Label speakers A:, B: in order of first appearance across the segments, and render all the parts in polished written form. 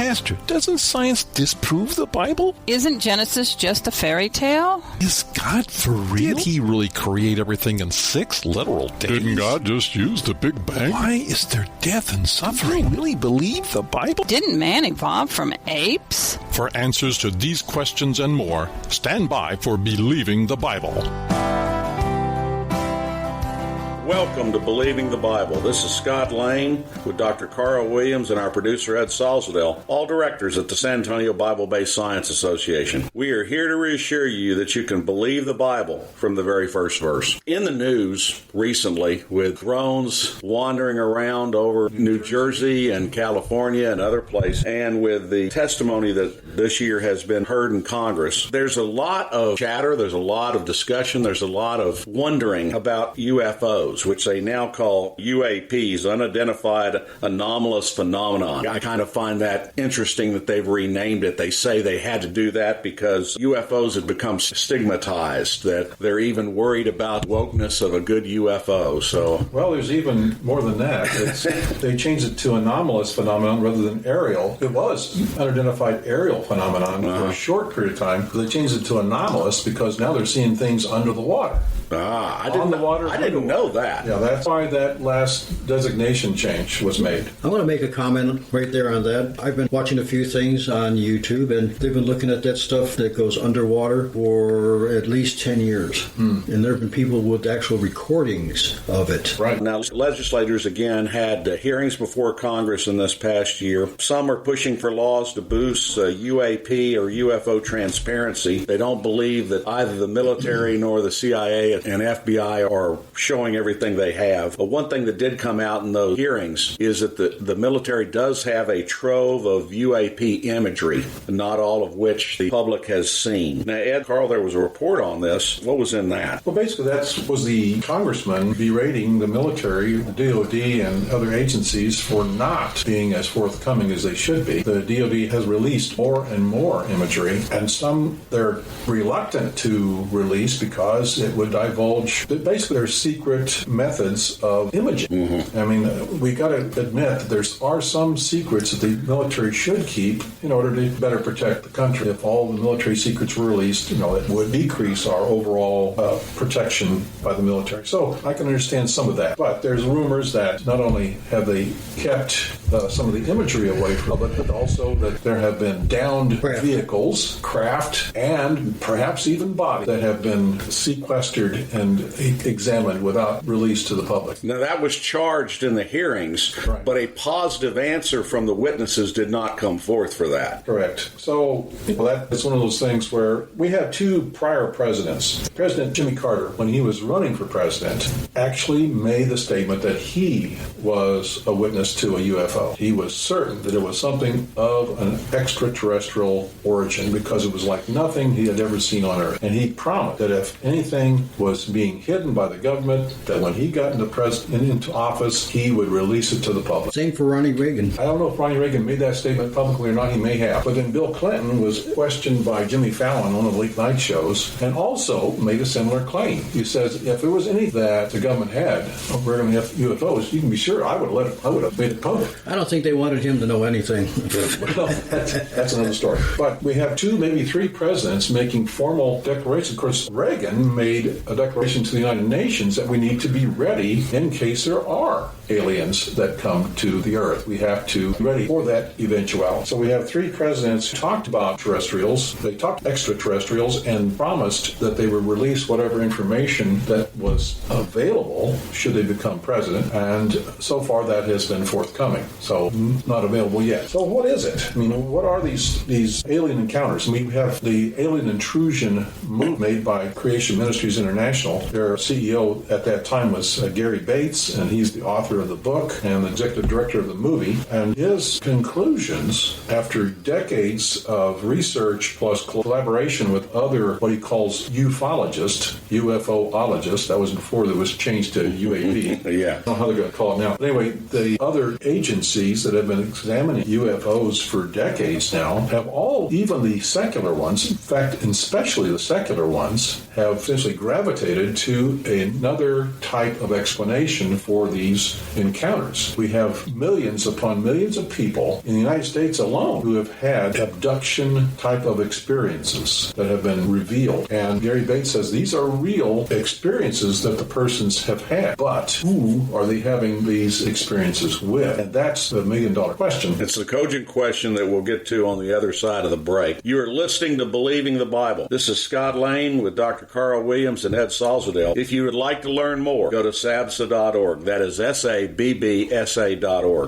A: Master, doesn't science disprove the Bible?
B: Isn't Genesis just a fairy tale?
A: Is God for real? Did he really create everything in 6 literal days?
C: Didn't God just use the Big Bang?
A: Why is there death and suffering? Do you really believe the Bible?
B: Didn't man evolve from apes?
C: For answers to these questions and more, stand by for Believing the Bible.
D: Welcome to Believing the Bible. This is Scott Lane with Dr. Carl Williams and our producer Ed Salzadell, all directors at the San Antonio Bible-Based Science Association. We are here to reassure you that you can believe the Bible from the very first verse. In the news recently, with drones wandering around over New Jersey and California and other places, and with the testimony that this year has been heard in Congress, there's a lot of chatter, there's a lot of discussion, there's a lot of wondering about UFOs, which they now call UAPs, Unidentified Anomalous Phenomenon. I kind of find that interesting that they've renamed it. They say they had to do that because UFOs had become stigmatized, that they're even worried about wokeness of a good UFO. So,
E: well, there's even more than that. They changed it to anomalous phenomenon rather than aerial. It was unidentified aerial phenomenon for a short period of time, but they changed it to anomalous because now they're seeing things under the water.
D: I didn't know that.
E: Yeah, that's why that last designation change was made.
F: I want to make a comment right there on that. I've been watching a few things on YouTube, and they've been looking at that stuff that goes underwater for at least 10 years. And there have been people with actual recordings of it.
D: Right. Now, legislators, again, had hearings before Congress in this past year. Some are pushing for laws to boost UAP or UFO transparency. They don't believe that either the military nor the CIA and FBI are showing everything they have. But one thing that did come out in those hearings is that the military does have a trove of UAP imagery, not all of which the public has seen. Now, Ed, Carl, there was a report on this. What was in that?
E: Well, basically, that was the congressman berating the military, the DOD, and other agencies for not being as forthcoming as they should be. The DOD has released more and more imagery, and some they're reluctant to release because it would divulge basically their secret methods of imaging. I mean, we got to admit that there are some secrets that the military should keep in order to better protect the country. If all the military secrets were released, it would decrease our overall protection by the military. So I can understand some of that. But there's rumors that not only have they kept some of the imagery away from it, but also that there have been downed vehicles, craft, and perhaps even bodies that have been sequestered and examined without release to the public.
D: Now, that was charged in the hearings, but a positive answer from the witnesses did not come forth for that.
E: Correct. So that's one of those things where we had 2 prior presidents. President Jimmy Carter, when he was running for president, actually made the statement that he was a witness to a UFO. He was certain that it was something of an extraterrestrial origin because it was like nothing he had ever seen on Earth. And he promised that if anything was being hidden by the government, that when he got into office, he would release it to the public.
F: Same for Ronnie Reagan.
E: I don't know if Ronnie Reagan made that statement publicly or not. He may have. But then Bill Clinton was questioned by Jimmy Fallon on one of the late night shows and also made a similar claim. He says, if there was any that the government had regarding UFOs, you can be sure I would have made it public.
F: I don't think they wanted him to know anything.
E: Well, that's another story. But we have 2, maybe 3 presidents making formal declarations. Of course, Reagan made a declaration to the United Nations that we need to be ready in case there are aliens that come to the Earth. We have to be ready for that eventuality. So we have 3 presidents who talked about terrestrials, they talked extraterrestrials, and promised that they would release whatever information that was available should they become president. And so far that has been forthcoming. So not available yet. So what is it? I mean, what are these alien encounters? I mean, we have the alien intrusion move made by Creation Ministries International. Their CEO at that time was Gary Bates, and he's the author of the book and the executive director of the movie. And his conclusions, after decades of research plus collaboration with other, what he calls ufologists, UFOologists, that was before it was changed to UAP.
D: Yeah.
E: I don't know how they're going to call it now. But anyway, the other agencies that have been examining UFOs for decades now have all, even the secular ones, in fact, especially the secular ones, have essentially gravitated gravitated to another type of explanation for these encounters. We have millions upon millions of people in the United States alone who have had abduction type of experiences that have been revealed. And Gary Bates says these are real experiences that the persons have had. But who are they having these experiences with? And that's the million-dollar question.
D: It's the cogent question that we'll get to on the other side of the break. You are listening to Believing the Bible. This is Scott Lane with Dr. Carl Williams and Ed Salzadell. If you would like to learn more, go to sabsa.org. That is SABBSA.org.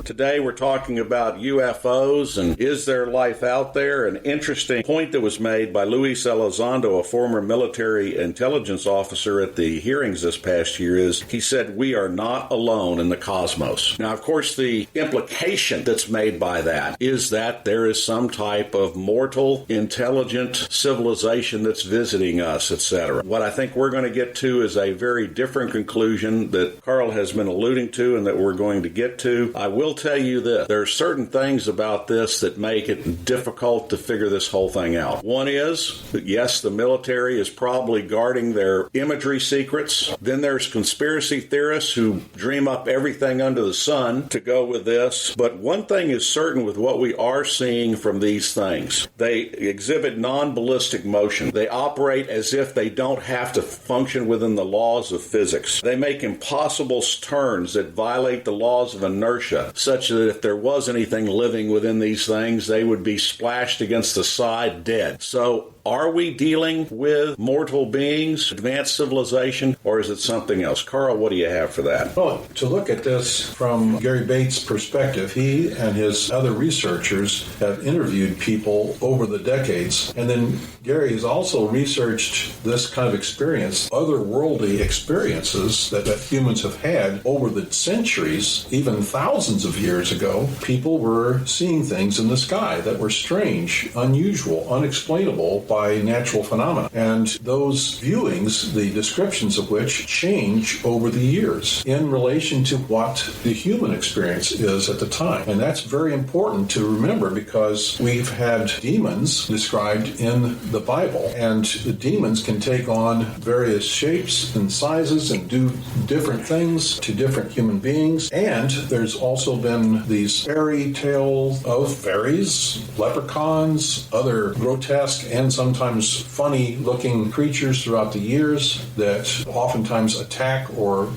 D: Today we're talking about UFOs and is there life out there? An interesting point that was made by Luis Elizondo, a former military intelligence officer at the hearings this past year, is he said, we are not alone in the cosmos. Now, of course, the implication that's made by that is that there is some type of mortal, intelligent civilization that's visiting us, etc. What I think we're going to get to is a very different conclusion that Carl has been alluding to and that we're going to get to. I will tell you this. There are certain things about this that make it difficult to figure this whole thing out. One is that, yes, the military is probably guarding their imagery secrets. Then there's conspiracy theorists who dream up everything under the sun to go with this. But one thing is certain with what we are seeing from these things. They exhibit non-ballistic motion. They operate as if they don't have to function within the laws of physics. They make impossible turns that violate the laws of inertia, such that if there was anything living within these things, they would be splashed against the side dead. So, are we dealing with mortal beings, advanced civilization, or is it something else? Carl, what do you have for that?
E: Well, to look at this from Gary Bates' perspective, he and his other researchers have interviewed people over the decades, and then Gary has also researched this kind of experience, otherworldly experiences that humans have had over the centuries, even thousands of years ago. People were seeing things in the sky that were strange, unusual, unexplainable by natural phenomena. And those viewings, the descriptions of which change over the years in relation to what the human experience is at the time. And that's very important to remember because we've had demons described in the Bible, and the demons can take on various shapes and sizes and do different things to different human beings. And there's also been these fairy tales of fairies, leprechauns, other grotesque and sometimes funny-looking creatures throughout the years that oftentimes attack or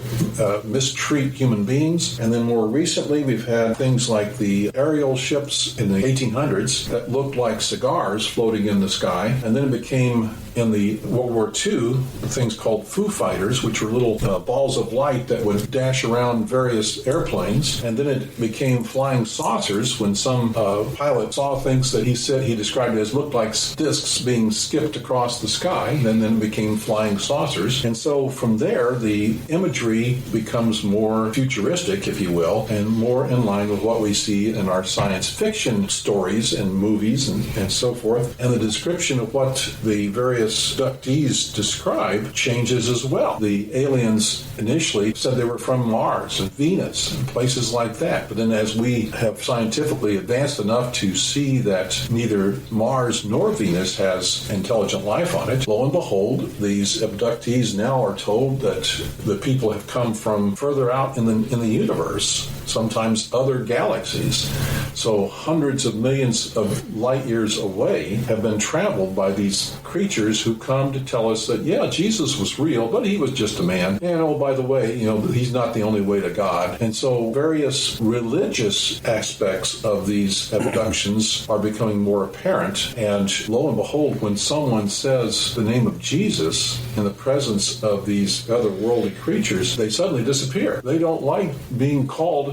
E: mistreat human beings. And then more recently, we've had things like the aerial ships in the 1800s that looked like cigars floating in the sky. And then it became, in the World War II, things called Foo Fighters, which were little balls of light that would dash around various airplanes. And then it became flying saucers when some pilot saw things that he said he described as looked like discs being skipped across the sky, and then it became flying saucers. And so from there, the imagery becomes more futuristic, if you will, and more in line with what we see in our science fiction stories and movies and so forth. And the description of what the various abductees describe changes as well. The aliens initially said they were from Mars and Venus and places like that. But then as we have scientifically advanced enough to see that neither Mars nor Venus has intelligent life on it, lo and behold, these abductees now are told that the people have come from further out in the universe, sometimes other galaxies. So hundreds of millions of light years away have been traveled by these creatures who come to tell us that, yeah, Jesus was real, but he was just a man. And oh, by the way, he's not the only way to God. And so various religious aspects of these abductions are becoming more apparent. And lo and behold, when someone says the name of Jesus in the presence of these otherworldly creatures, they suddenly disappear. They don't like being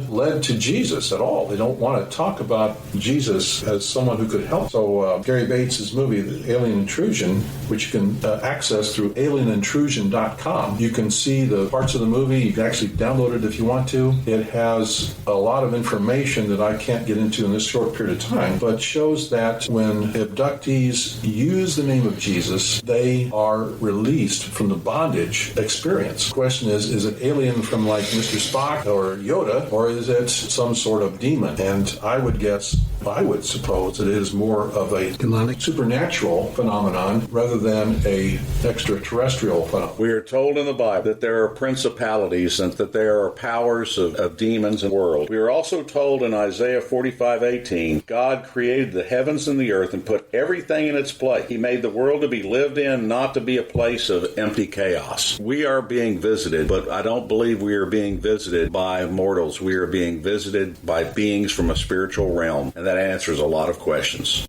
E: led to Jesus at all. They don't want to talk about Jesus as someone who could help. So Gary Bates' movie, The Alien Intrusion, which you can access through alienintrusion.com, you can see the parts of the movie. You can actually download it if you want to. It has a lot of information that I can't get into in this short period of time, but shows that when abductees use the name of Jesus, they are released from the bondage experience. The question is it alien from like Mr. Spock or Yoda, or is it some sort of demon? And I would guess I would suppose it is more of a
F: demonic,
E: supernatural phenomenon rather than a extraterrestrial phenomenon.
D: We are told in the Bible that there are principalities and that there are powers of demons in the world. We are also told in Isaiah 45:18, God created the heavens and the earth and put everything in its place. He made the world to be lived in, not to be a place of empty chaos. We are being visited, but I don't believe we are being visited by mortals. We are being visited by beings from a spiritual realm, and that answers a lot of questions.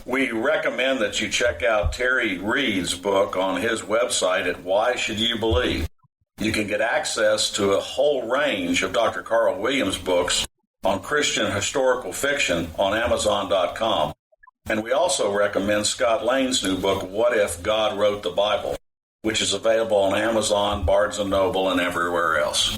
D: We recommend that you check out Terry Reed's book on his website at Why Should You Believe. You can get access to a whole range of Dr. Carl Williams' books on Christian historical fiction on Amazon.com. And we also recommend Scott Lane's new book, What If God Wrote the Bible, which is available on Amazon, Barnes & Noble, and everywhere else.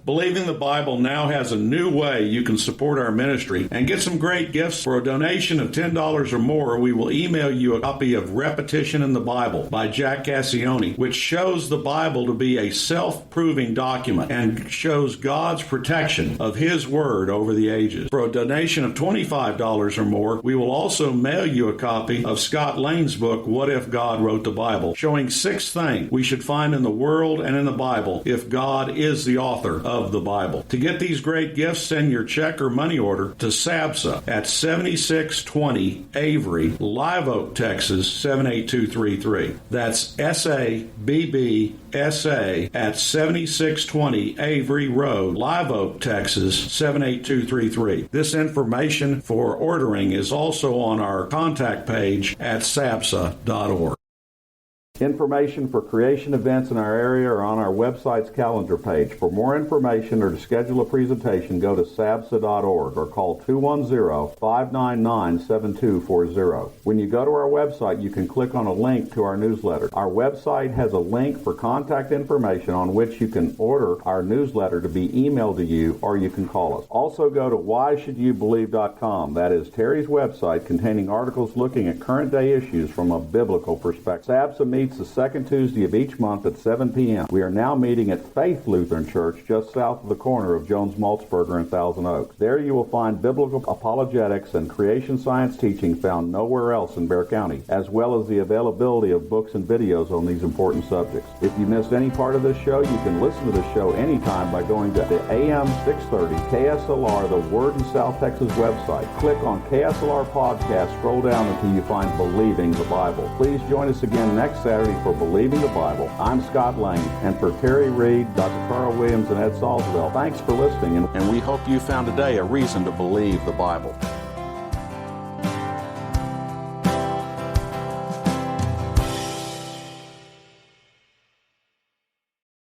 D: Believing the Bible now has a new way you can support our ministry and get some great gifts. For a donation of $10 or more, we will email you a copy of Repetition in the Bible by Jack Cassione, which shows the Bible to be a self-proving document and shows God's protection of His Word over the ages. For a donation of $25 or more, we will also mail you a copy of Scott Lane's book, What If God Wrote the Bible, showing 6 things we should find in the world and in the Bible if God is the author of the Bible. To get these great gifts, send your check or money order to SABSA at 7620 Avery, Live Oak, Texas 78233. That's SABBSA at 7620 Avery Road, Live Oak, Texas 78233. This information for ordering is also on our contact page at sabsa.org. Information for creation events in our area are on our website's calendar page. For more information or to schedule a presentation, go to sabsa.org or call 210-599-7240. When you go to our website, you can click on a link to our newsletter. Our website has a link for contact information on which you can order our newsletter to be emailed to you, or you can call us. Also go to whyshouldyoubelieve.com. That is Terry's website containing articles looking at current day issues from a biblical perspective. SABSA meets the second Tuesday of each month at 7 p.m. We are now meeting at Faith Lutheran Church just south of the corner of Jones Maltzberger and Thousand Oaks. There you will find biblical apologetics and creation science teaching found nowhere else in Bexar County, as well as the availability of books and videos on these important subjects. If you missed any part of this show, you can listen to the show anytime by going to the AM 630 KSLR, the Word in South Texas website. Click on KSLR Podcast, scroll down until you find Believing the Bible. Please join us again next Saturday for Believing the Bible. I'm Scott Lane, and for Terry Reed, Dr. Carl Williams, and Ed Salzville, thanks for listening, and we hope you found today a reason to believe the Bible.